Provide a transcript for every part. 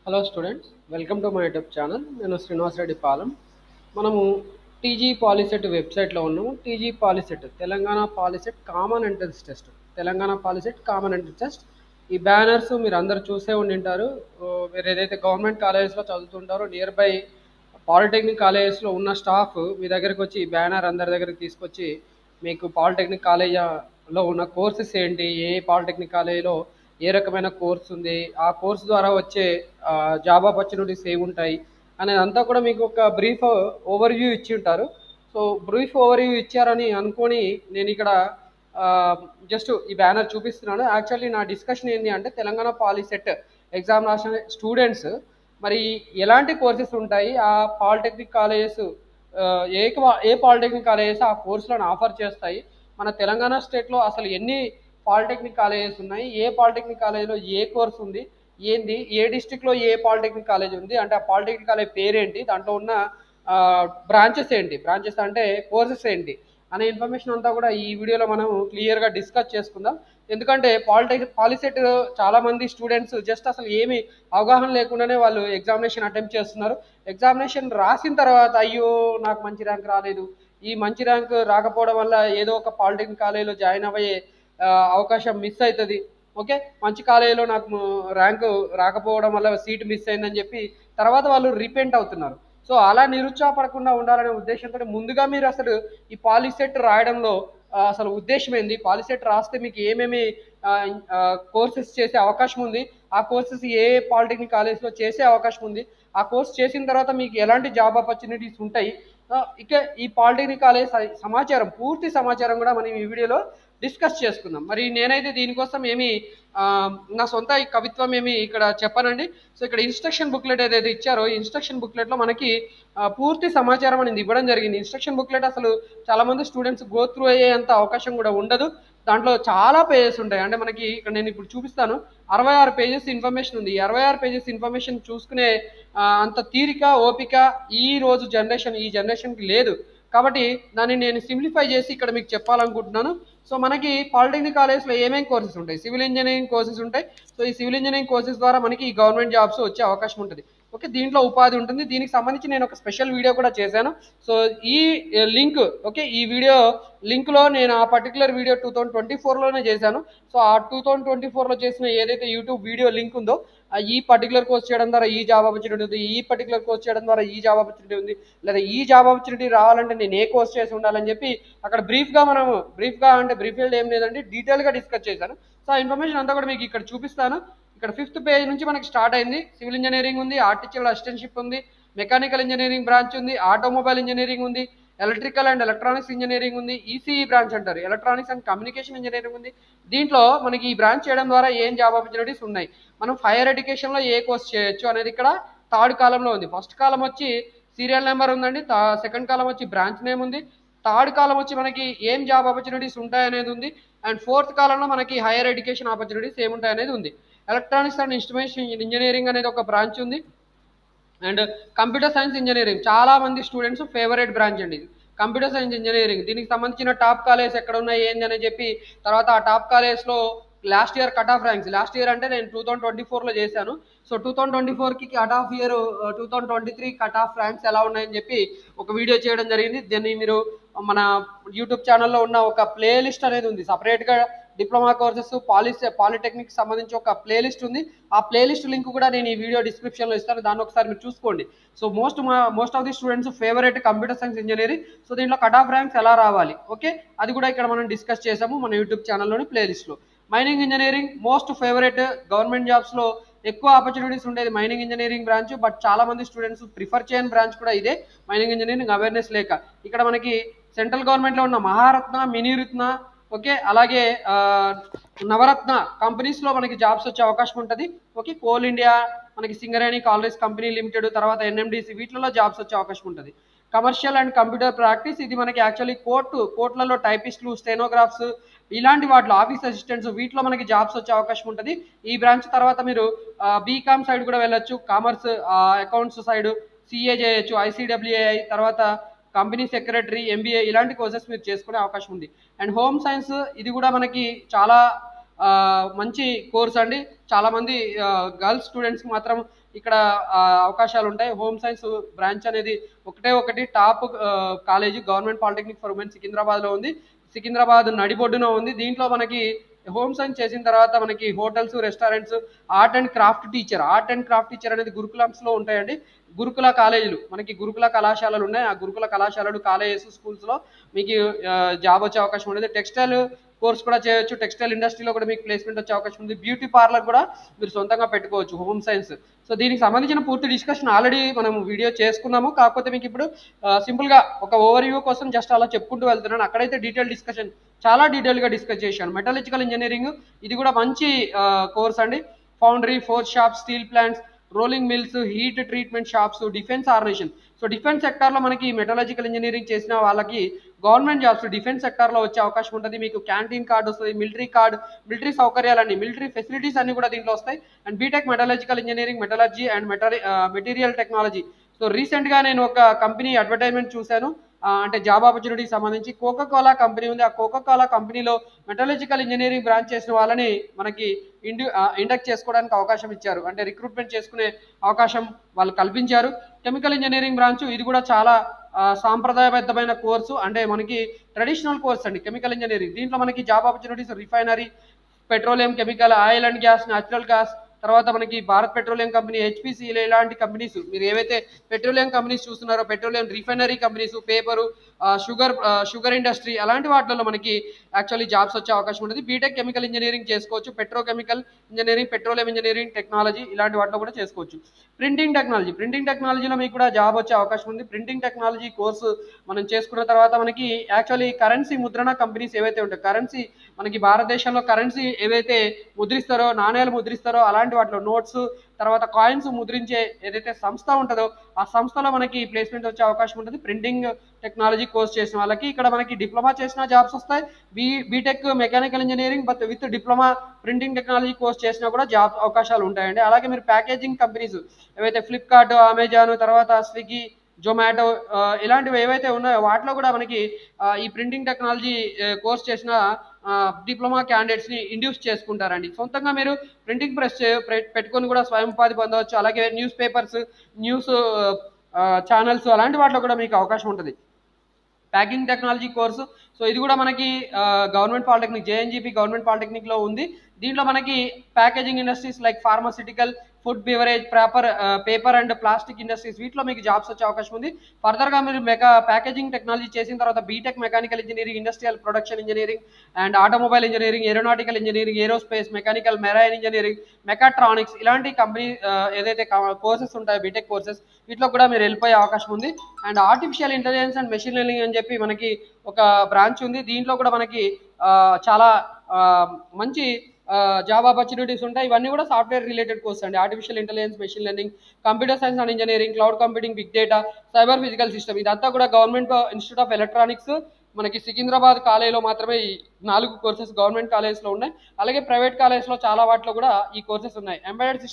Hello students, welcome to my YouTube channel. నేను శ్రీనివాస్ రెడ్డి పాలెం. మనము TG POLYCET వెబ్సైట్లో ఉన్నాము. TG POLYCET Telangana POLYCET common entrance test, Telangana POLYCET common entrance test. ఈ banners మీరు అందరు చూసే ఉండింటారు. మీరు ఏదైతే గవర్నమెంట్ కాలేజెస్లో చదువుతుంటారో నియర్ బై పాలిటెక్నిక్ కాలేజెస్లో ఉన్న స్టాఫ్ మీ దగ్గరికి వచ్చి ఈ బ్యానర్ అందరి దగ్గరికి తీసుకొచ్చి మీకు పాలిటెక్నిక్ కాలేజీలో ఉన్న కోర్సెస్ ఏంటి, ఏ పాలిటెక్నిక్ కాలేజీలో ఏ రకమైన కోర్స్ ఉంది, ఆ కోర్స్ ద్వారా వచ్చే జాబ్ ఆపర్చునిటీస్ ఏముంటాయి అనేది అంతా కూడా మీకు ఒక బ్రీఫ్ ఓవర్వ్యూ ఇచ్చి ఉంటారు. సో బ్రీఫ్ ఓవర్వ్యూ ఇచ్చారని అనుకొని నేను ఇక్కడ జస్ట్ ఈ బ్యానర్ చూపిస్తున్నాను. యాక్చువల్లీ నా డిస్కషన్ ఏంటి అంటే తెలంగాణ పాలిసెట్ ఎగ్జామ్ రాసిన స్టూడెంట్స్ మరి ఎలాంటి కోర్సెస్ ఉంటాయి, ఆ పాలిటెక్నిక్ కాలేజెస్ ఏ పాలిటెక్నిక్ కాలేజెస్ ఆ కోర్సులను ఆఫర్ చేస్తాయి, మన తెలంగాణ స్టేట్లో అసలు ఎన్ని పాలిటెక్నిక్ కాలేజెస్ ఉన్నాయి, ఏ పాలిటెక్నిక్ కాలేజీలో ఏ కోర్స్ ఉంది, ఏంది ఏ డిస్టిక్లో ఏ పాలిటెక్నిక్ కాలేజ్ ఉంది, అంటే ఆ పాలిటెక్నిక్ కాలేజ్ పేరేంటి, దాంట్లో ఉన్న బ్రాంచెస్ ఏంటి, బ్రాంచెస్ అంటే కోర్సెస్ ఏంటి అనే ఇన్ఫర్మేషన్ అంతా కూడా ఈ వీడియోలో మనం క్లియర్గా డిస్కస్ చేసుకుందాం. ఎందుకంటే పాలిసెట్ చాలామంది స్టూడెంట్స్ జస్ట్ అసలు ఏమి అవగాహన లేకుండానే వాళ్ళు ఎగ్జామినేషన్ అటెంప్ట్ చేస్తున్నారు. ఎగ్జామినేషన్ రాసిన తర్వాత అయ్యో నాకు మంచి ర్యాంక్ రాలేదు, ఈ మంచి ర్యాంక్ రాకపోవడం వల్ల ఏదో ఒక పాలిటెక్నిక్ కాలేజీలో జాయిన్ అయ్యే అవకాశం మిస్ అవుతుంది. ఓకే, మంచి కాలేజీలో నాకు ర్యాంకు రాకపోవడం వల్ల సీట్ మిస్ అయిందని చెప్పి తర్వాత వాళ్ళు రిపెంట్ అవుతున్నారు. సో అలా నిరుత్సాహపడకుండా ఉండాలనే ఉద్దేశంతో ముందుగా మీరు అసలు ఈ పాలిసెట్ రాయడంలో అసలు ఉద్దేశం ఏంది, పాలిసెట్ రాస్తే మీకు ఏమేమి కోర్సెస్ చేసే అవకాశం ఉంది, ఆ కోర్సెస్ ఏ పాలిటెక్నిక్ కాలేజ్లో చేసే అవకాశం ఉంది, ఆ కోర్స్ చేసిన తర్వాత మీకు ఎలాంటి జాబ్ ఆపర్చునిటీస్ ఉంటాయి, ఇక ఈ పాలిటెక్నిక్ కాలేజ్ సమాచారం, పూర్తి సమాచారం కూడా మనం ఈ వీడియోలో డిస్కస్ చేసుకుందాం. మరి నేనైతే దీనికోసం ఏమి నా సొంత ఈ కవిత్వం ఏమి ఇక్కడ చెప్పానండి. సో ఇక్కడ ఇన్స్ట్రక్షన్ బుక్లెట్ ఏదైతే ఇచ్చారో ఈ ఇన్స్ట్రక్షన్ బుక్లెట్లో మనకి పూర్తి సమాచారం అనేది ఇవ్వడం జరిగింది. ఇన్స్ట్రక్షన్ బుక్లెట్ అసలు చాలామంది స్టూడెంట్స్ గో త్రూ అయ్యేంత అవకాశం కూడా ఉండదు. దాంట్లో చాలా పేజెస్ ఉంటాయి. అంటే మనకి ఇక్కడ నేను ఇప్పుడు చూపిస్తాను, 66 పేజెస్ ఇన్ఫర్మేషన్ ఉంది. 66 పేజెస్ ఇన్ఫర్మేషన్ చూసుకునే అంత తీరిక ఓపిక ఈ రోజు ఈ జనరేషన్కి లేదు. కాబట్టి దాన్ని నేను సింప్లిఫై చేసి ఇక్కడ మీకు చెప్పాలనుకుంటున్నాను. సో మనకి పాలిటెక్నిక్ కాలేజ్లో ఏమేమి కోర్సెస్ ఉంటాయి, సివిల్ ఇంజనీరింగ్ కోర్సెస్ ఉంటాయి. సో ఈ సివిల్ ఇంజనీరింగ్ కోర్సెస్ ద్వారా మనకి గవర్నమెంట్ జాబ్స్ వచ్చే అవకాశం ఉంటుంది. ఓకే, దీంట్లో ఉపాధి ఉంటుంది. దీనికి సంబంధించి నేను ఒక స్పెషల్ వీడియో కూడా చేశాను. సో ఈ లింక్, ఓకే, ఈ వీడియో లింక్లో నేను ఆ పర్టికులర్ వీడియో 2024లోనే చేశాను. సో ఆ 2024లో చేసిన ఏదైతే యూట్యూబ్ వీడియో లింక్ ఉందో ఈ పర్టికులర్ కోర్స్ చేయడం ద్వారా ఈ జాబ్ ఆపర్చునిటీ ఉంది, ఈ పర్టికులర్ కోర్స్ చేయడం ద్వారా ఈ జాబ్ ఆపర్చునిటీ ఉంది, లేదా ఈ జాబ్ ఆపర్చునిటీ రావాలంటే నేను ఏ కోర్స్ చేసి ఉండాలని చెప్పి అక్కడ బ్రీఫ్గా అంటే బ్రీఫ్ ఏం లేదండి, డీటెయిల్గా డిస్కస్ చేశాను. సో ఆ ఇన్ఫర్మేషన్ అంతా కూడా మీకు ఇక్కడ చూపిస్తాను. ఇక్కడ 5th పేజ్ నుంచి మనకి స్టార్ట్ అయింది. సివిల్ ఇంజనీరింగ్ ఉంది, ఆర్టిఫిషియల్ అసిస్టెంట్షిప్ ఉంది, మెకానికల్ ఇంజనీరింగ్ బ్రాంచ్ ఉంది, ఆటోమొబైల్ ఇంజనీరింగ్ ఉంది, ఎలక్ట్రికల్ అండ్ ఎలక్ట్రానిక్స్ ఇంజనీరింగ్ ఉంది, ఈసీఈ బ్రాంచ్ అంటారు, ఎలక్ట్రానిక్స్ అండ్ కమ్యూనికేషన్ ఇంజనీరింగ్ ఉంది. దీంట్లో మనకి ఈ బ్రాంచ్ చేయడం ద్వారా ఏం జాబ్ ఆపర్చునిటీస్ ఉన్నాయి, మనం హైయర్ ఎడ్యుకేషన్లో ఏ కోర్స్ చేయొచ్చు అనేది ఇక్కడ 3rd కాలంలో ఉంది. ఫస్ట్ కాలం వచ్చి సీరియల్ నెంబర్ ఉందండి, సెకండ్ కాలం వచ్చి బ్రాంచ్ నేమ్ ఉంది, 3rd కాలం వచ్చి మనకి ఏం జాబ్ ఆపర్చునిటీస్ ఉంటాయి అనేది ఉంది, అండ్ 4th కాలంలో మనకి హైయర్ ఎడ్యుకేషన్ ఆపర్చునిటీస్ ఏముంటాయి అనేది ఉంది. ఎలక్ట్రానిక్స్ అండ్ ఇన్స్ట్రుమెంటేషన్ ఇంజనీరింగ్ అనేది ఒక బ్రాంచ్ ఉంది, అండ్ కంప్యూటర్ సైన్స్ ఇంజనీరింగ్ చాలా మంది స్టూడెంట్స్ ఫేవరెట్ బ్రాంచ్ అండి ఇది. కంప్యూటర్ సైన్స్ ఇంజనీరింగ్ దీనికి సంబంధించిన టాప్ కాలేజ్ ఎక్కడ ఉన్నాయి ఏంది అని చెప్పి తర్వాత ఆ టాప్ కాలేజ్లో last year cut off ranks, last year అంటే నేను 2024లో చేశాను. సో 2024కి cut off year 2023 cut off ranks ఎలా ఉన్నాయని చెప్పి ఒక వీడియో చేయడం జరిగింది. దీన్ని మీరు మన యూట్యూబ్ ఛానల్లో ఉన్న ఒక ప్లేలిస్ట్ అనేది ఉంది, సపరేట్గా డిప్లొమా కోర్సెస్ పాలిటెక్నిక్ సంబంధించి ఒక ప్లేలిస్ట్ ఉంది. ఆ ప్లేలిస్ట్ లింక్ కూడా నేను ఈ వీడియో డిస్క్రిప్షన్లో ఇస్తాను, దాన్ని ఒకసారి మీరు చూసుకోండి. So most of the students favourite computer science engineering. So దీంట్లో కట్ ఆఫ్ ర్యాంక్స్ ఎలా రావాలి, ఓకే, అది కూడా ఇక్కడ మనం డిస్కస్ చేసాము మన యూట్యూబ్ ఛానల్లోని ప్లేలిస్ట్లో. Mining engineering most favourite, government జాబ్స్లో ఎక్కువ ఆపర్చునిటీస్ ఉండేది మైనింగ్ ఇంజనీరింగ్ బ్రాంచ్. బట్ చాలా మంది స్టూడెంట్స్ ప్రిఫర్ చేయని బ్రాంచ్ కూడా ఇదే, మైనింగ్ ఇంజనీరింగ్ అవేర్నెస్ లేక. ఇక్కడ మనకి సెంట్రల్ గవర్నమెంట్లో ఉన్న మహారత్న, మినీరత్న, ఓకే, అలాగే నవరత్న కంపెనీస్లో మనకి జాబ్స్ వచ్చే అవకాశం ఉంటుంది. ఓకే, కోల్ ఇండియా, మనకి సింగరేణి కాలరీస్ కంపెనీ లిమిటెడ్, తర్వాత ఎన్ఎండిసి, వీటిలలో జాబ్స్ వచ్చే అవకాశం ఉంటుంది. కమర్షియల్ అండ్ కంప్యూటర్ ప్రాక్టీస్, ఇది మనకి యాక్చువల్లీ కోర్టులలో టైపిస్టులు, స్టెనోగ్రాఫ్స్, ఇలాంటి వాటిలో ఆఫీస్ అసిస్టెంట్స్, వీటిలో మనకి జాబ్స్ వచ్చే అవకాశం ఉంటుంది. ఈ బ్రాంచ్ తర్వాత మీరు బీకామ్ సైడ్ కూడా వెళ్ళొచ్చు, కామర్స్ అకౌంట్స్ సైడ్ సిఏ చేయొచ్చు, ఐసీడబ్ల్యూఏఐ, తర్వాత కంపెనీ సెక్రటరీ, ఎంబీఏ, ఇలాంటి కోర్సెస్ మీరు చేసుకునే అవకాశం ఉంది. అండ్ హోమ్ సైన్స్, ఇది కూడా మనకి చాలా మంచి కోర్స్ అండి. చాలామంది గర్ల్స్ స్టూడెంట్స్కి మాత్రం ఇక్కడ అవకాశాలు ఉంటాయి. హోమ్ సైన్స్ బ్రాంచ్ అనేది ఒకటి top college government polytechnic for women సికింద్రాబాద్లో ఉంది. సికింద్రాబాద్ నడిబొడ్డున ఉంది. దీంట్లో మనకి హోమ్ సైన్స్ చేసిన తర్వాత మనకి hotels, restaurants, art and craft teacher అనేది గురుకులంస్లో ఉంటాయండి. గురుకుల కాలేజీలు మనకి గురుకుల కళాశాలలు ఉన్నాయి. ఆ గురుకుల కళాశాలలు, కాలేజెస్, స్కూల్స్లో మీకు జాబ్ వచ్చే అవకాశం ఉండేది. టెక్స్టైల్ కోర్స్ కూడా చేయొచ్చు. టెక్స్టైల్ ఇండస్ట్రీలో కూడా మీకు ప్లేస్మెంట్ వచ్చే అవకాశం ఉంది. బ్యూటీ పార్లర్ కూడా మీరు సొంతంగా పెట్టుకోవచ్చు హోమ్ సైన్స్. సో దీనికి సంబంధించిన పూర్తి డిస్కషన్ ఆల్రెడీ మనం వీడియో చేసుకున్నాము. కాకపోతే మీకు ఇప్పుడు సింపుల్గా ఒక ఓవర్ వ్యూ కోసం జస్ట్ అలా చెప్పుకుంటూ వెళ్తున్నాను. అక్కడైతే చాలా డీటెయిల్గా డిస్కస్ చేశాను. మెటాలజికల్ ఇంజనీరింగ్ ఇది కూడా మంచి కోర్స్ అండి. Foundry, force shops, steel plants, rolling mills, heat treatment shops, defence organisation. So defence సెక్టార్లో మనకి మెటాలజికల్ ఇంజనీరింగ్ చేసిన వాళ్ళకి గవర్నమెంట్ జాబ్స్ డిఫెన్స్ సెక్టార్లో వచ్చే అవకాశం ఉంటుంది. మీకు క్యాంటీన్ కార్డు వస్తుంది, మిలిటరీ సౌకర్యాలన్నీ, మిలిటరీ ఫెసిలిటీస్ అన్ని కూడా దీంట్లో వస్తాయి. And BTech metallurgical engineering, metallurgy and material technology. So రీసెంట్గా నేను ఒక కంపెనీ అడ్వర్టైజ్మెంట్ చూశాను. అంటే జాబ్ ఆపర్చునిటీకి సంబంధించి కోకోకోలా కంపెనీ ఉంది. ఆ కోకోకోలా కంపెనీలో మెటాలజికల్ ఇంజనీరింగ్ బ్రాంచ్ చేసిన వాళ్ళని మనకి ఇండక్ట్ చేసుకోవడానికి అవకాశం ఇచ్చారు. అంటే రిక్రూట్మెంట్ చేసుకునే అవకాశం వాళ్ళు కల్పించారు. కెమికల్ ఇంజనీరింగ్ బ్రాంచ్ ఇది కూడా చాలా సాంప్రదాయబద్ధమైన కోర్సు. అంటే మనకి ట్రెడిషనల్ కోర్స్ అండి కెమికల్ ఇంజనీరింగ్. దీంట్లో మనకి job opportunities refinery, petroleum, chemical, oil and gas, natural gas, తర్వాత మనకి భారత్ పెట్రోలియం కంపెనీ, హెచ్పిసిఎల్ ఇలాంటి కంపెనీస్, మీరు ఏవైతే పెట్రోలియం కంపెనీస్ చూస్తున్నారో, petroleum refinery companies, paper, sugar industry, అలాంటి వాటిల్లో మనకి యాక్చువల్లీ జాబ్స్ వచ్చే అవకాశం ఉంటుంది. బీటెక్ కెమికల్ ఇంజనీరింగ్ చేసుకోవచ్చు, petrochemical engineering, petroleum engineering technology ఇలాంటి వాటిలో కూడా చేసుకోవచ్చు. ప్రింటింగ్ టెక్నాలజీలో మీకు కూడా జాబ్ వచ్చే అవకాశం ఉంది. ప్రింటింగ్ టెక్నాలజీ కోర్సు మనం చేసుకున్న తర్వాత మనకి యాక్చువల్లీ కరెన్సీ ముద్రణ కంపెనీస్ ఏవైతే ఉంటాయో, కరెన్సీ మనకి భారతదేశంలో కరెన్సీ ఏవైతే ముద్రిస్తారో, నాణ్యాలు ముద్రిస్తారో అలాంటి వాటిలో నోట్స్, తర్వాత కాయిన్స్ ముద్రించే ఏదైతే సంస్థ ఉంటుందో ఆ సంస్థలో మనకి ప్లేస్మెంట్ వచ్చే అవకాశం ఉంటుంది. ప్రింటింగ్ టెక్నాలజీ కోర్స్ చేసిన వాళ్ళకి ఇక్కడ మనకి డిప్లొమా చేసిన జాబ్స్ వస్తాయి. BTech mechanical engineering but with diploma printing technology course చేసినా కూడా జాబ్ అవకాశాలు ఉంటాయండి. అలాగే మీరు ప్యాకేజింగ్ కంపెనీస్ ఏవైతే ఫ్లిప్కార్ట్, అమెజాన్, తర్వాత స్విగ్గీ, జొమాటో ఇలాంటివి ఏవైతే ఉన్నాయో వాటిలో కూడా మనకి ఈ ప్రింటింగ్ టెక్నాలజీ కోర్స్ చేసిన డిప్లొమా క్యాండిడేట్స్ని ఇండ్యూస్ చేసుకుంటారండి. సొంతంగా మీరు ప్రింటింగ్ ప్రెస్ పెట్టుకొని కూడా స్వయం ఉపాధి పొందవచ్చు. అలాగే న్యూస్ పేపర్స్, న్యూస్ ఛానల్స్ అలాంటి వాటిలో కూడా మీకు అవకాశం ఉంటుంది. ప్యాకింగ్ టెక్నాలజీ కోర్సు, సో ఇది కూడా మనకి గవర్నమెంట్ పాలిటెక్నిక్, జేఎన్జీపీ గవర్నమెంట్ పాలిటెక్నిక్లో ఉంది. దీంట్లో మనకి packaging industries like pharmaceutical, food, beverage, paper and plastic industries వీటిలో మీకు జాబ్స్ వచ్చే అవకాశం ఉంది. ఫర్దర్గా మీరు ప్యాకేజింగ్ టెక్నాలజీ చేసిన తర్వాత BTech mechanical engineering, industrial production engineering and automobile engineering, aeronautical engineering, aerospace, mechanical, marine engineering, mechatronics ఇలాంటి కంపెనీ ఏదైతే కోర్సెస్ ఉంటాయో బీటెక్ కోర్సెస్ వీటిలో కూడా మీరు వెళ్ళిపోయే అవకాశం ఉంది. And artificial intelligence and machine learning అని చెప్పి మనకి ఒక బ్రాంచ్ ఉంది. దీంట్లో కూడా మనకి చాలా మంచి జాబ్ ఆపర్చునిటీస్ ఉంటాయి. ఇవన్నీ కూడా సాఫ్ట్వేర్ రిలేటెడ్ కోర్స్ అండి. Artificial intelligence, machine learning, computer science and engineering, cloud computing, big data, cyber physical system ఇదంతా కూడా గవర్నమెంట్ ఇన్స్టిట్యూట్ ఆఫ్ ఎలక్ట్రానిక్స్ మనకి సికింద్రాబాద్ కాలేజ్లో మాత్రమే ఈ 4 కోర్సెస్ గవర్నమెంట్ కాలేజ్లో ఉన్నాయి. అలాగే ప్రైవేట్ కాలేజ్లో చాలా వాటిలో కూడా ఈ కోర్సెస్ ఉన్నాయి. ఎంబెడెడ్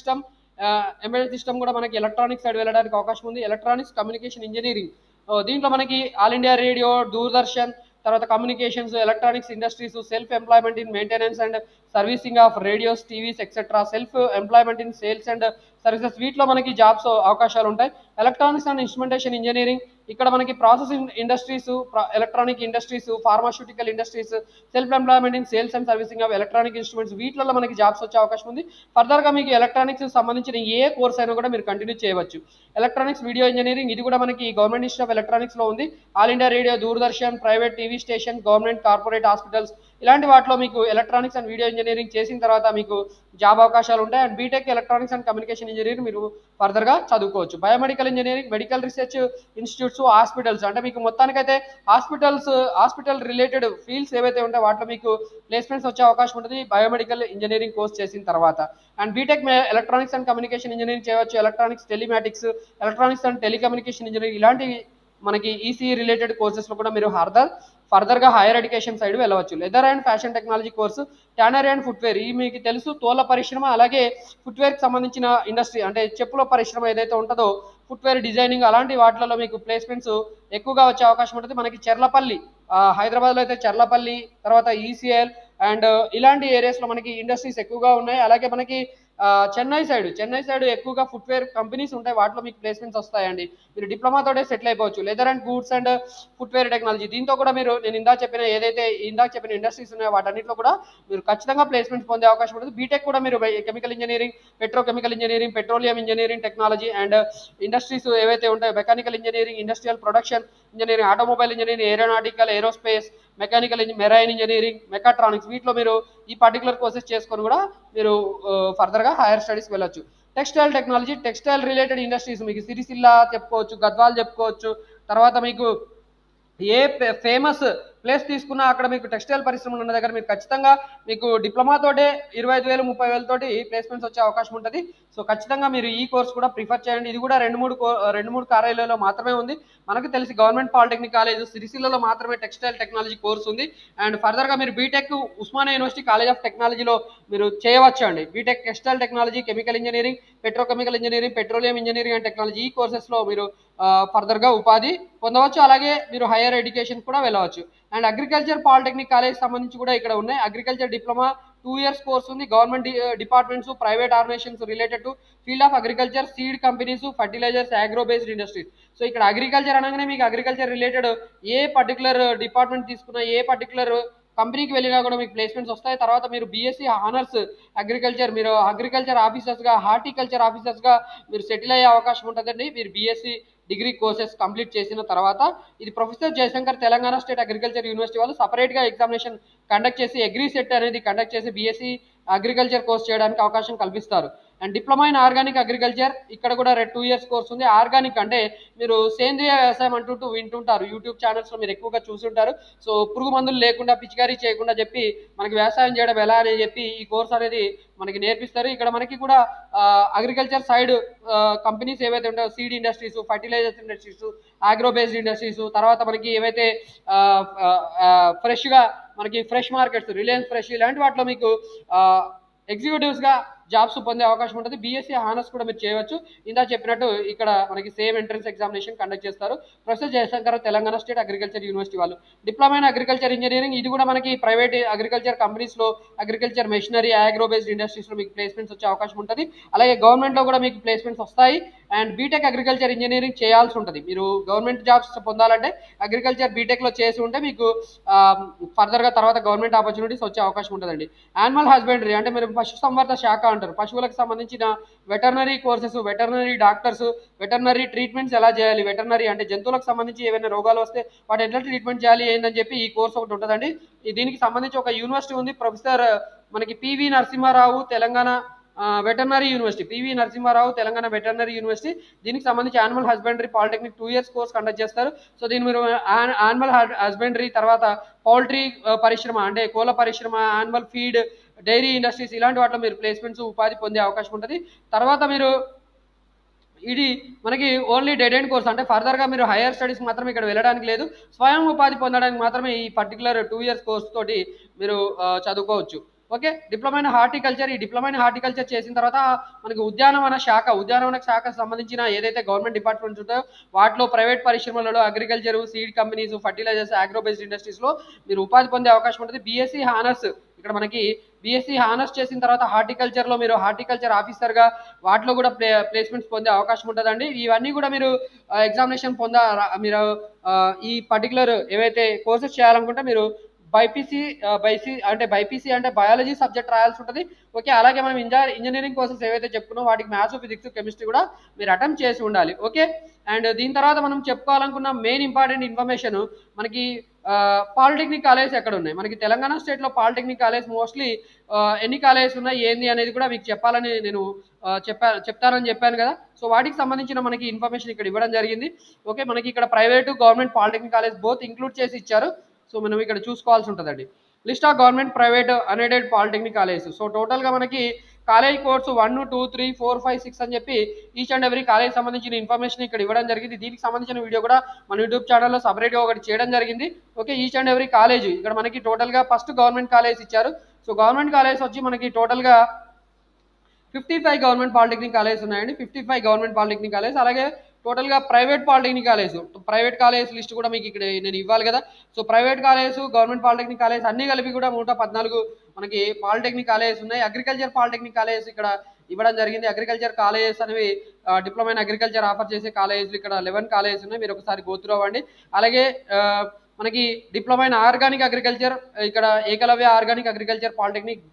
సిస్టమ్ కూడా మనకి ఎలక్ట్రానిక్స్ సైడ్ వెళ్ళడానికి అవకాశం ఉంది. ఎలక్ట్రానిక్స్ కమ్యూనికేషన్ ఇంజనీరింగ్ దీంట్లో మనకి ఆల్ ఇండియా రేడియో, దూరదర్శన్, తర్వాత communications, electronics industries, self employment in maintenance and servicing of radios, TVs etcetera, self employment in sales and services వీటిలో మనకి జాబ్స్ అవకాశాలు ఉంటాయి. ఎలక్ట్రానిక్స్ అండ్ ఇన్స్ట్రుమెంటేషన్ ఇంజనీరింగ్ ఇక్కడ మనకి processing industries, electronic industries, pharmaceutical industries, self employment in sales and servicing of electronic instruments వీటిలో మనకి jobs వచ్చే అవకాశం ఉంది. ఫర్దర్గా మీకు ఎలక్ట్రానిక్స్ సంబంధించిన ఏ కోర్స్ అయినా కూడా మీరు కంటిన్యూ చేయవచ్చు. ఎలక్ట్రానిక్స్ వీడియో ఇంజనీరింగ్ ఇది కూడా మనకి గవర్నమెంట్ ఇన్స్టిట్యూట్ ఆఫ్ ఎలక్ట్రానిక్స్లో ఉంది. All India radio, Doordarshan, private TV station, government corporate hospitals ఇలాంటి వాటిలో మీకు ఎలక్ట్రానిక్స్ అండ్ వీడియో ఇంజనీరింగ్ చేసిన తర్వాత మీకు జాబ్ అవకాశాలు ఉంటాయి. And BTech electronics and communication engineering మీరు ఫర్దర్గా చదువుకోవచ్చు. Biomedical engineering, medical research institutes, hospitals అంటే మీకు మొత్తానికైతే హాస్పిటల్ రిలేటెడ్ ఫీల్డ్స్ ఏవైతే ఉంటాయో వాటిలో మీకు ప్లేస్మెంట్స్ వచ్చే అవకాశం ఉంటుంది బయోమెడికల్ ఇంజనీరింగ్ కోర్స్ చేసిన తర్వాత. And BTech electronics and communication engineering చేయవచ్చు. Electronics, telematics, electronics and telecommunication engineering ఇలాంటి మనకి ఈసీఈ రిలేటెడ్ కోర్సెస్లో కూడా మీరు ఫర్దర్గా హైయర్ ఎడ్యుకేషన్ సైడ్ వెళ్ళవచ్చు. Leather and fashion technology course, tannery and footwear ఈ మీకు తెలుసు తోల పరిశ్రమ, అలాగే ఫుట్వేర్కి సంబంధించిన ఇండస్ట్రీ అంటే చెప్పుల పరిశ్రమ ఏదైతే ఉంటుందో ఫుట్వేర్ డిజైనింగ్ అలాంటి వాటిలలో మీకు ప్లేస్మెంట్స్ ఎక్కువగా వచ్చే అవకాశం ఉంటుంది. మనకి చెర్లపల్లి, హైదరాబాద్లో అయితే చెర్లపల్లి, తర్వాత ఈసీఎల్ అండ్ ఇలాంటి ఏరియాస్లో మనకి ఇండస్ట్రీస్ ఎక్కువగా ఉన్నాయి. అలాగే మనకి చెన్నై సైడ్ ఎక్కువగా ఫుట్వేర్ కంపెనీస్ ఉంటాయి, వాటిలో మీకు ప్లేస్మెంట్స్ వస్తాయండి. మీరు డిప్లొమాతోనే సెటిల్ అయిపోవచ్చు. Leather and goods and footwear technology, దీంతో కూడా మీరు నేను ఇందాక చెప్పిన ఇండస్ట్రీస్ ఉన్నాయో వాటన్నిటిలో కూడా మీరు ఖచ్చితంగా ప్లేస్మెంట్స్ పొందే అవకాశం ఉంటుంది. బీటెక్ కూడా మీరు chemical engineering, petrochemical engineering, petroleum engineering technology and industries ఏవైతే ఉంటాయో mechanical engineering, industrial production engineering, automobile engineering, aeronautical, aerospace, mechanical marine engineering, mechatronics, వీటిలో మీరు ఈ పర్టికులర్ కోర్సెస్ చేసుకొని కూడా మీరు ఫర్దర్గా హైయర్ స్టడీస్కి వెళ్ళొచ్చు. Textile technology, textile related industries మీకు సిరిసిల్ల చెప్పుకోవచ్చు, గద్వాల్ చెప్పుకోవచ్చు. తర్వాత మీకు ఏ ఫేమస్ ప్లేస్ తీసుకున్నా అక్కడ మీకు టెక్స్టైల్ పరిశ్రమలు ఉన్న దగ్గర మీరు ఖచ్చితంగా మీకు డిప్లొమాతోటే 25,000 30,000 తోటి ప్లేస్మెంట్స్ వచ్చే అవకాశం ఉంటుంది. సో ఖచ్చితంగా మీరు ఈ కోర్స్ కూడా ప్రిఫర్ చేయండి. ఇది కూడా రెండు మూడు కార్యాలయాల్లో మాత్రమే ఉంది. మనకు తెలిసి గవర్నమెంట్ పాలిటెక్నిక్ కాలేజ్ సిరిసిల్లలో మాత్రమే టెక్స్టైల్ టెక్నాలజీ కోర్స్ ఉంది. అండ్ ఫర్దర్గా మీరు BTech Osmania university college of టెక్నాలజీలో మీరు చేయవచ్చు అండి. BTech textile technology, chemical engineering, petrochemical engineering, petroleum engineering and technology, ఈ కోర్సెస్లో మీరు ఫర్దర్గా ఉపాధి పొందవచ్చు. అలాగే మీరు హైయర్ ఎడ్యుకేషన్ కూడా వెళ్ళవచ్చు. అండ్ అగ్రికల్చర్ పాలిటెక్నిక్ కాలేజ్ సంబంధించి కూడా ఇక్కడ ఉన్నాయి. అగ్రికల్చర్ డిప్లొమా 2 years కోర్స్ ఉంది. Government departments, private organisations related to field of agriculture, seed companies, fertilisers, agro based industries. So ఇక్కడ అగ్రికల్చర్ అనగానే మీకు అగ్రికల్చర్ రిలేటెడ్ ఏ పర్టికులర్ డిపార్ట్మెంట్ తీసుకున్నా, ఏ పర్టికులర్ కంపెనీకి వెళ్ళినా కూడా మీకు ప్లేస్మెంట్స్ వస్తాయి. తర్వాత మీరు బీఎస్సీ ఆనర్స్ అగ్రికల్చర్, మీరు అగ్రికల్చర్ ఆఫీసర్స్గా, హార్టికల్చర్ ఆఫీసర్స్గా మీరు సెటిల్ అయ్యే అవకాశం ఉంటుందండి. మీరు బీఎస్సీ డిగ్రీ కోర్సెస్ కంప్లీట్ చేసిన తర్వాత ఇది professor Jayashankar Telangana state agriculture university వాళ్ళు సపరేట్గా ఎగ్జామినేషన్ కండక్ట్ చేసి అగ్రి సెట్ అనేది కండక్ట్ చేసి బీఎస్సీ అగ్రికల్చర్ కోర్స్ చేయడానికి అవకాశం కల్పిస్తారు. And diploma in organic agriculture, ఇక్కడ కూడా 2 years కోర్స్ ఉంది. ఆర్గానిక్ అంటే మీరు సేంద్రియ వ్యవసాయం అంటుంటూ వింటుంటారు, యూట్యూబ్ ఛానల్స్లో మీరు ఎక్కువగా చూస్తుంటారు. సో పురుగు మందులు లేకుండా, పిచికారీ చేయకుండా చెప్పి మనకి వ్యవసాయం చేయడం ఎలా అని చెప్పి ఈ కోర్స్ అనేది మనకి నేర్పిస్తారు. ఇక్కడ మనకి కూడా అగ్రికల్చర్ సైడ్ కంపెనీస్ ఏవైతే ఉంటాయో seed industries, fertilisers industries, agro based industries, తర్వాత మనకి ఏవైతే ఫ్రెష్గా మనకి ఫ్రెష్ మార్కెట్స్, రిలయన్స్ ఫ్రెష్, ఇలాంటి వాటిలో మీకు ఎగ్జిక్యూటివ్స్గా జాబ్స్ పొందే అవకాశం ఉంటుంది. బీఎస్సీ హానర్స్ కూడా మీరు చేయవచ్చు. ఇందా చెప్పినట్టు ఇక్కడ మనకి సేమ్ ఎంట్రన్స్ ఎగ్జామినేషన్ కండక్ట్ చేస్తారు professor Jayashankar Telangana state agriculture university వాళ్ళు. డిప్లొమా ఇన్ అగ్రికల్చర్ ఇంజనీరింగ్, ఇది కూడా మనకి ప్రైవేట్ అగ్రికల్చర్ కంపెనీస్లో, అగ్రికల్చర్ మెషినరీ, అగ్రో బేస్డ్ ఇండస్ట్రీస్లో మీకు ప్లేస్మెంట్స్ వచ్చే అవకాశం ఉంటుంది. అలాగే గవర్నమెంట్లో కూడా మీకు ప్లేస్మెంట్స్ వస్తాయి. అండ్ బీటెక్ అగ్రికల్చర్ ఇంజనీరింగ్ చేయాల్సి ఉంటుంది. మీరు గవర్నమెంట్ జాబ్స్ పొందాలంటే అగ్రికల్చర్ బీటెక్లో చేసి ఉంటే మీకు ఫర్దర్గా తర్వాత గవర్నమెంట్ ఆపర్చునిటీస్ వచ్చే అవకాశం ఉంటుందండి. యానిమల్ హస్బెండరీ అంటే మీరు పశుసంవర్ధక శాఖ అంటారు. పశువులకు సంబంధించిన veterinary courses, veterinary doctors, veterinary treatments ఎలా చేయాలి, వెటర్నరీ అంటే జంతువులకు సంబంధించి ఏమైనా రోగాలు వస్తే వాటి ఎట్లా ట్రీట్మెంట్ చేయాలి ఏందని చెప్పి ఈ కోర్స్ ఒకటి ఉంటుందండి. దీనికి సంబంధించి ఒక యూనివర్సిటీ ఉంది, ప్రొఫెసర్ మనకి PV Narasimha Rao Telangana veterinary university, PV Narasimha Rao Telangana veterinary university. దీనికి సంబంధించి animal husbandry polytechnic 2 years course conduct చేస్తారు. సో దీని మీరు యానిమల్ హస్బెండరీ, తర్వాత పౌల్ట్రీ పరిశ్రమ అంటే కోళ్ళ పరిశ్రమ, యానిమల్ ఫీడ్, డైరీ ఇండస్ట్రీస్, ఇలాంటి వాటిలో మీరు ప్లేస్మెంట్స్ ఉపాధి పొందే అవకాశం ఉంటుంది. తర్వాత మీరు ఇది మనకి ఓన్లీ డెడ్ ఎండ్ కోర్స్, అంటే ఫర్దర్గా మీరు హైయర్ స్టడీస్ మాత్రమే ఇక్కడ వెళ్ళడానికి లేదు, స్వయం ఉపాధి పొందడానికి మాత్రమే ఈ పర్టికులర్ 2 years కోర్స్ తోటి మీరు చదువుకోవచ్చు. ఓకే, డిప్లొమా ఇన్ హార్టికల్చర్, ఈ డిప్లొమా ఇన్ హార్టికల్చర్ చేసిన తర్వాత మనకి ఉద్యానవన శాఖకు సంబంధించిన ఏదైతే గవర్నమెంట్ డిపార్ట్మెంట్స్ ఉంటాయో వాటిలో ప్రైవేట్ పరిశ్రమలలో agriculture, seed companies, fertilisers, agro based ఇండస్ట్రీస్లో మీరు ఉపాధి పొందే అవకాశం ఉంటుంది. బీఎస్సీ హానర్స్, ఇక్కడ మనకి బీఎస్సీ హానర్స్ చేసిన తర్వాత హార్టికల్చర్లో మీరు హార్టికల్చర్ ఆఫీసర్గా వాటిలో కూడా ప్లేస్మెంట్స్ పొందే అవకాశం ఉంటుందండి. ఇవన్నీ కూడా మీరు ఎగ్జామినేషన్ మీరు ఈ పర్టికులర్ ఏవైతే కోర్సెస్ చేయాలనుకుంటే మీరు బైపీసీ అంటే బయాలజీ సబ్జెక్ట్ రాయాల్సి ఉంటుంది. ఓకే, అలాగే మనం ఇంజనీరింగ్ కోర్సెస్ ఏవైతే చెప్పుకున్నాం వాటికి మ్యాథ్స్, ఫిజిక్స్, కెమిస్ట్రీ కూడా మీరు అటెంప్ట్ చేసి ఉండాలి. ఓకే, అండ్ దీని తర్వాత మనం చెప్పుకోవాలనుకున్న మెయిన్ ఇంపార్టెంట్ ఇన్ఫర్మేషన్ మనకి పాలిటెక్నిక్ కాలేజ్ ఎక్కడ ఉన్నాయి. మనకి తెలంగాణ స్టేట్లో పాలిటెక్నిక్ కాలేజ్ మోస్ట్లీ ఎన్ని కాలేజెస్ ఉన్నాయి ఏంది అనేది కూడా మీకు చెప్పాలని నేను చెప్తానని చెప్పాను కదా. సో వాటికి సంబంధించిన మనకి ఇన్ఫర్మేషన్ ఇక్కడ ఇవ్వడం జరిగింది. ఓకే, మనకి ఇక్కడ private, government polytechnic college both include చేసి ఇచ్చారు. సో మనం ఇక్కడ చూసుకోవాల్సి ఉంటుందండి. List of government, private, unaided polytechnic college. So టోటల్గా మనకి కాలేజ్ కోర్సు 1, 2, 3, 4, 5, 6 అని చెప్పి ఈచ్ అండ్ ఎవ్రీ కాలేజ్ సంబంధించిన ఇన్ఫర్మేషన్ ఇక్కడ ఇవ్వడం జరిగింది. దీనికి సంబంధించిన వీడియో కూడా మన యూట్యూబ్ ఛానల్లో సపరేట్గా ఒకటి చేయడం జరిగింది. Okay, each and every college ఇక్కడ మనకి టోటల్గా ఫస్ట్ గవర్నమెంట్ కాలేజ్ ఇచ్చారు. సో గవర్నమెంట్ కాలేజ్ వచ్చి మనకి టోటల్గా 55 గవర్నమెంట్ పాలిటెక్నిక్ కాలేజ్ ఉన్నాయండి. 55 గవర్నమెంట్ పాలిటెక్నిక్ కాలేజ్. అలాగే టోటల్గా ప్రైవేట్ కాలేజ్ లిస్ట్ కూడా మీకు ఇక్కడ నేను ఇవ్వాలి కదా. So private college, government polytechnic college అన్ని కలిపి కూడా 114 మనకి పాలిటెక్నిక్ కాలేజెస్ ఉన్నాయి. అగ్రికల్చర్ పాలిటెక్నిక్ కాలేజ్ ఇక్కడ ఇవ్వడం జరిగింది. అగ్రికల్చర్ కాలేజెస్ అనేవి డిప్లొమా ఇన్ అగ్రికల్చర్ ఆఫర్ చేసే కాలేజీలు ఇక్కడ 11 కాలేజెస్ ఉన్నాయి. మీరు ఒకసారి గోత్రు అవ్వండి. అలాగే మనకి డిప్లొమా ఇన్ ఆర్గానిక్ అగ్రికల్చర్ ఇక్కడ ఏకలవ్య ఆర్గానిక్ అగ్రికల్చర్ పాలిటెక్నిక్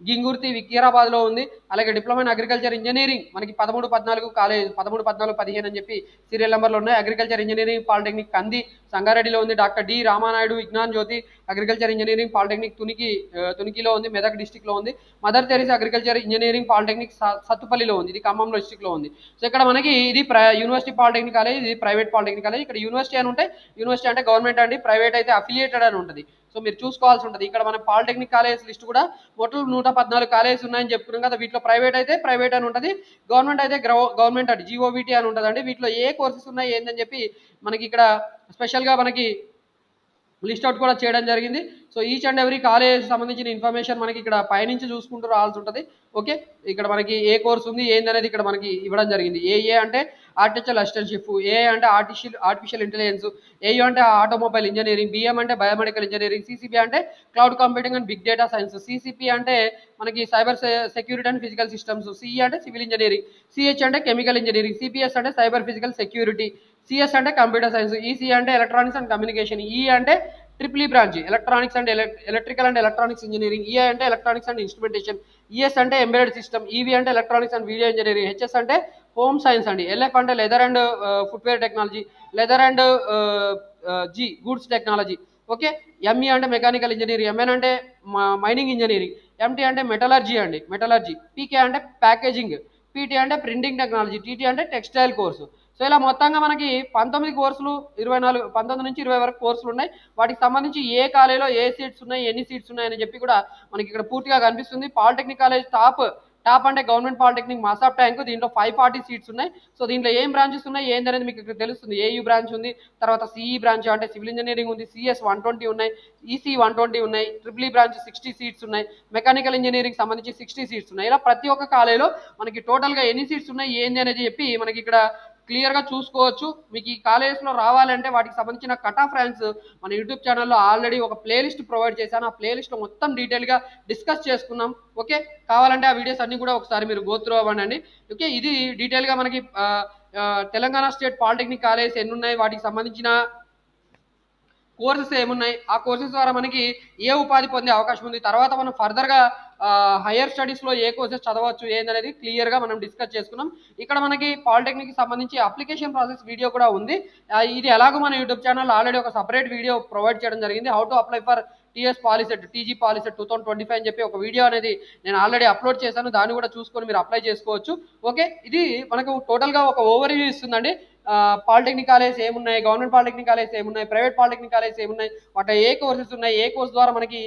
గింగుర్తి వికీరాబాద్లో ఉంది. అలాగే డిప్లొమా ఇన్ అగ్రికల్చర్ ఇంజనీరింగ్ మనకి 13, 14 కాలేజ్ 13, 14, 15 అని చెప్పి సీరియల్ నెంబర్లు ఉన్నాయి. అగ్రికల్చర్ ఇంజనీరింగ్ పాలిటెక్నిక్ కంది సంగారెడ్డిలో ఉంది. Doctor D Ramanaidu Vignan Jyothi agriculture engineering polytechnic తునికిలో ఉంది, మెదక్ డిస్టిక్లో ఉంది. Mother Teresa agriculture engineering polytechnic సత్తుపల్లిలో ఉంది, ఇది ఖమ్మంలో డిస్టిక్లో ఉంది. సో ఇక్కడ మనకి ఇది యూనివర్సిటీ పాలిటెక్నిక్ కాలేజ్, ఇది ప్రైవేట్ పాలిటెక్నిక్ కాలేజ్. ఇక్కడ యూనివర్సిటీ అని ఉంటాయి, యూనివర్సిటీ అంటే గవర్నమెంట్ అండి, ప్రైవేట్ అయితే అఫిలియేటెడ్ అని ఉంటుంది. సో మీరు చూసుకోవాల్సి ఉంటుంది. ఇక్కడ మన పాలిటెక్నిక్ కాలేజ్ లిస్ట్ కూడా మొత్తం 114 కాలేజెస్ ఉన్నాయని చెప్పుకున్నాం కదా. వీటిలో ప్రైవేట్ అయితే ప్రైవేట్ అని ఉంటుంది, గవర్నమెంట్ అయితే గవర్నమెంట్ అంటే జీఓబీటీ అని ఉంటుందండి. వీటిలో ఏ కోర్సెస్ ఉన్నాయి ఏందని చెప్పి మనకి ఇక్కడ స్పెషల్గా మనకి లిస్ట్ అవుట్ కూడా చేయడం జరిగింది. So each and every college సంబంధించిన ఇన్ఫర్మేషన్ మనకి ఇక్కడ పైనుంచి చూసుకుంటూ రావాల్సి ఉంటుంది. ఓకే, ఇక్కడ మనకి ఏ కోర్స్ ఉంది ఏంది అనేది ఇక్కడ మనకి ఇవ్వడం జరిగింది. ఏ అంటే ఆర్టిఫిషియల్ అసిస్టెంట్షిప్, ఏ అంటే ఆర్టిఫిషియల్ ఇంటెలిజెన్స్, ఏయు అంటే ఆటోమొబైల్ ఇంజనీరింగ్, బిఎం అంటే బయోమెడికల్ ఇంజనీరింగ్, సిసిబి అంటే cloud computing and big data science, CCP అంటే మనకి cyber security and physical systems, CE అంటే సివిల్ ఇంజనీరింగ్, సిహెచ్ అంటే కెమికల్ ఇంజనీరింగ్, సిపిఎస్ అంటే cyber physical security, CS అంటే computer science, EC అంటే electronics and communication, E అంటే triple branch electronics and electrical and electronics engineering, EI అంటే electronics and instrumentation, ES అంటే embedded system, EV అంటే electronics and video engineering, HS అంటే home science అండి, LF అంటే leather and footwear technology, leather and G goods technology. Okay, ME అంటే mechanical engineering, MN అంటే mining engineering, MT అంటే metallurgy, PK అంటే packaging, PT అంటే printing technology, TT అంటే textile course. So ఇలా మొత్తంగా మనకి 19 కోర్సులు 19 నుంచి 20 వరకు కోర్సులు ఉన్నాయి. వాటికి సంబంధించి ఏ కాలేజీలో ఏ సీట్స్ ఉన్నాయి, ఎన్ని సీట్స్ ఉన్నాయని చెప్పి కూడా మనకి ఇక్కడ పూర్తిగా కనిపిస్తుంది. పాలిటెక్నిక్ కాలేజ్ టాప్ అంటే గవర్నమెంట్ పాలిటెక్నిక్ మాసాఫ్ ట్యాంక్, దీంట్లో 540 సీట్స్ ఉన్నాయి. సో దీంట్లో ఏం బ్రాంచెస్ ఉన్నాయి ఏందనేది మీకు ఇక్కడ తెలుస్తుంది. ఏయూ బ్రాంచ్ ఉంది, తర్వాత సిఈ బ్రాంచ్ అంటే సివిల్ ఇంజనీరింగ్ ఉంది, సిఎస్ 120 ఉన్నాయి, ఈసీ 120 ఉన్నాయి, ట్రిపుల్ ఈ బ్రాంచ్ 60 సీట్స్ ఉన్నాయి, మెకానికల్ ఇంజనీరింగ్ సంబంధించి 60 సీట్స్ ఉన్నాయి. ఇలా ప్రతి ఒక్క కాలేజీలో మనకి టోటల్గా ఎన్ని సీట్స్ ఉన్నాయి ఏంది అనేది చెప్పి మనకి ఇక్కడ క్లియర్గా చూసుకోవచ్చు. మీకు ఈ కాలేజెస్లో రావాలంటే వాటికి సంబంధించిన కట్ ఆఫ్ ర్యాంక్స్ మన యూట్యూబ్ ఛానల్లో ఆల్రెడీ ఒక ప్లేలిస్ట్ ప్రొవైడ్ చేశాను. ఆ ప్లేలిస్ట్లో మొత్తం డీటెయిల్గా డిస్కస్ చేసుకున్నాం. ఓకే, కావాలంటే ఆ వీడియోస్ అన్ని కూడా ఒకసారి మీరు గో త్రూ అవ్వండి. ఓకే, ఇది డీటెయిల్గా మనకి తెలంగాణ స్టేట్ పాలిటెక్నిక్ కాలేజెస్ ఎన్ని ఉన్నాయి, వాటికి సంబంధించిన కోర్సెస్ ఏమున్నాయి, ఆ కోర్సెస్ ద్వారా మనకి ఏ ఉపాధి పొందే అవకాశం ఉంది, తర్వాత మనం ఫర్దర్గా హైయర్ స్టడీస్లో ఏ కోర్సెస్ చదవచ్చు ఏందనేది క్లియర్గా మనం డిస్కస్ చేసుకున్నాం. ఇక్కడ మనకి పాలిటెక్నిక్ సంబంధించి అప్లికేషన్ ప్రాసెస్ వీడియో కూడా ఉంది. ఇది ఎలాగో మన యూట్యూబ్ ఛానల్ ఆల్రెడీ ఒక సపరేట్ వీడియో ప్రొవైడ్ చేయడం జరిగింది. How to apply for TG POLYCET 2025 అని చెప్పి ఒక వీడియో అనేది నేను ఆల్రెడీ అప్లోడ్ చేశాను. దాన్ని కూడా చూసుకొని మీరు అప్లై చేసుకోవచ్చు. ఓకే, ఇది మనకు టోటల్గా ఒక ఓవర్ వ్యూ ఇస్తుందండి. పాలిటెక్నిక్ కాలేజ్ ఏమున్నాయి, గవర్నమెంట్ పాలిటెక్నిక్ కాలేజ్ ఏమున్నాయి, ప్రైవేట్ పాలిటెక్నిక్ కాలేజ్ ఏమున్నాయి, వాటి ఏ కోర్సెస్ ఉన్నాయి, ఏ కోర్స్ ద్వారా మనకి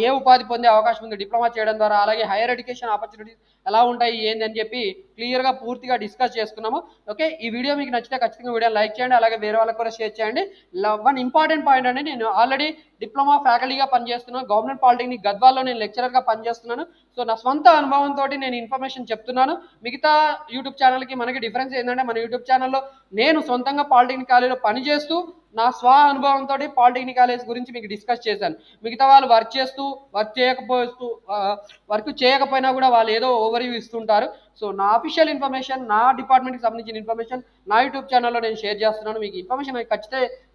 ఏ ఉపాధి పొందే అవకాశం ఉంది డిప్లొమా చేయడం ద్వారా, అలాగే హైయర్ ఎడ్యుకేషన్ ఆపర్చునిటీస్ ఎలా ఉంటాయి ఏంది అని చెప్పి క్లియర్గా పూర్తిగా డిస్కస్ చేసుకున్నాము. ఓకే, ఈ వీడియో మీకు నచ్చితే ఖచ్చితంగా వీడియో లైక్ చేయండి, అలాగే వేరే వాళ్ళకి కూడా షేర్ చేయండి. వన్ ఇంపార్టెంట్ పాయింట్ అండి, నేను ఆల్రెడీ డిప్లొమా ఫ్యాకల్టీగా పనిచేస్తున్నాను, గవర్నమెంట్ పాలిటెక్నిక్ గద్వాల్లో నేను లెక్చరర్గా పనిచేస్తున్నాను. సో నా స్వంత అనుభవంతో నేను ఇన్ఫర్మేషన్ చెప్తున్నాను. మిగతా యూట్యూబ్ ఛానల్కి మనకి డిఫరెన్స్ ఏంటంటే మన యూట్యూబ్ ఛానల్లో నేను సొంతంగా పాలిటెక్నిక్ కాలేజీలో పనిచేస్తూ నా స్వ అనుభవంతో పాలిటెక్నిక్ కాలేజ్ గురించి మీకు డిస్కస్ చేశాను. మిగతా వాళ్ళు వర్క్ చేయకపోయినా కూడా వాళ్ళు ఏదో ఓవర్ వ్యూ ఇస్తుంటారు. సో నా అఫీషియల్ ఇన్ఫర్మేషన్, నా డిపార్ట్మెంట్కి సంబంధించిన ఇన్ఫర్మేషన్ నా యూట్యూబ్ ఛానల్లో నేను షేర్ చేస్తున్నాను. మీకు ఇన్ఫర్మేషన్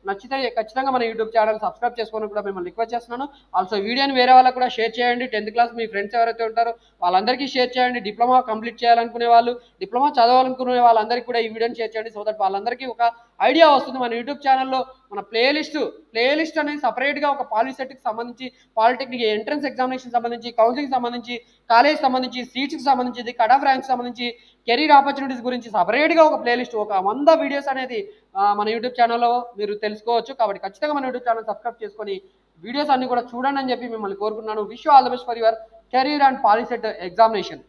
నచ్చితే ఖచ్చితంగా మన యూట్యూబ్ ఛానల్ సబ్స్క్రైబ్ చేసుకోవడం కూడా మిమ్మల్ని రిక్వెస్ట్ చేస్తున్నాను. ఆల్సో వీడియోని వేరే వాళ్ళకి కూడా షేర్ చేయండి. 10th క్లాస్ మీ ఫ్రెండ్స్ ఎవరైతే ఉంటారో వాళ్ళందరికీ షేర్ చేయండి. డిప్లొమా కంప్లీట్ చేయాలనుకునే వాళ్ళు, డిప్లొమా చదవాలనుకునే వాళ్ళందరికీ కూడా ఈ వీడియోని షేర్ చేయండి. సో దట్ వాళ్ళందరికీ ఒక ఐడియా వస్తుంది. మన యూట్యూబ్ ఛానల్లో మన ప్లేలిస్ట్ అనేది సపరేట్గా ఒక పాలిసెట్కి సంబంధించి, పాలిటెక్నిక్ ఎంట్రన్స్ ఎగ్జామినేషన్ సంబంధించి, కౌన్సిలింగ్ సంబంధించి, కాలేజ్ సంబంధించి, సీట్స్కి సంబంధించి, కట్ ఆఫ్ ర్యాంక్స్ సంబంధించి, కెరీర్ ఆపర్చునిటీస్ గురించి సపరేట్గా ఒక ప్లేలిస్ట్, ఒక 100 వీడియోస్ అనేది మన యూట్యూబ్ ఛానల్లో మీరు తెలుసుకోవచ్చు. కాబట్టి ఖచ్చితంగా మన యూట్యూబ్ ఛానల్ సబ్స్క్రైబ్ చేసుకొని వీడియోస్ అన్ని కూడా చూడండి అని చెప్పి మిమ్మల్ని కోరుకున్నాను. Wish you all the best for your career and POLYCET examination.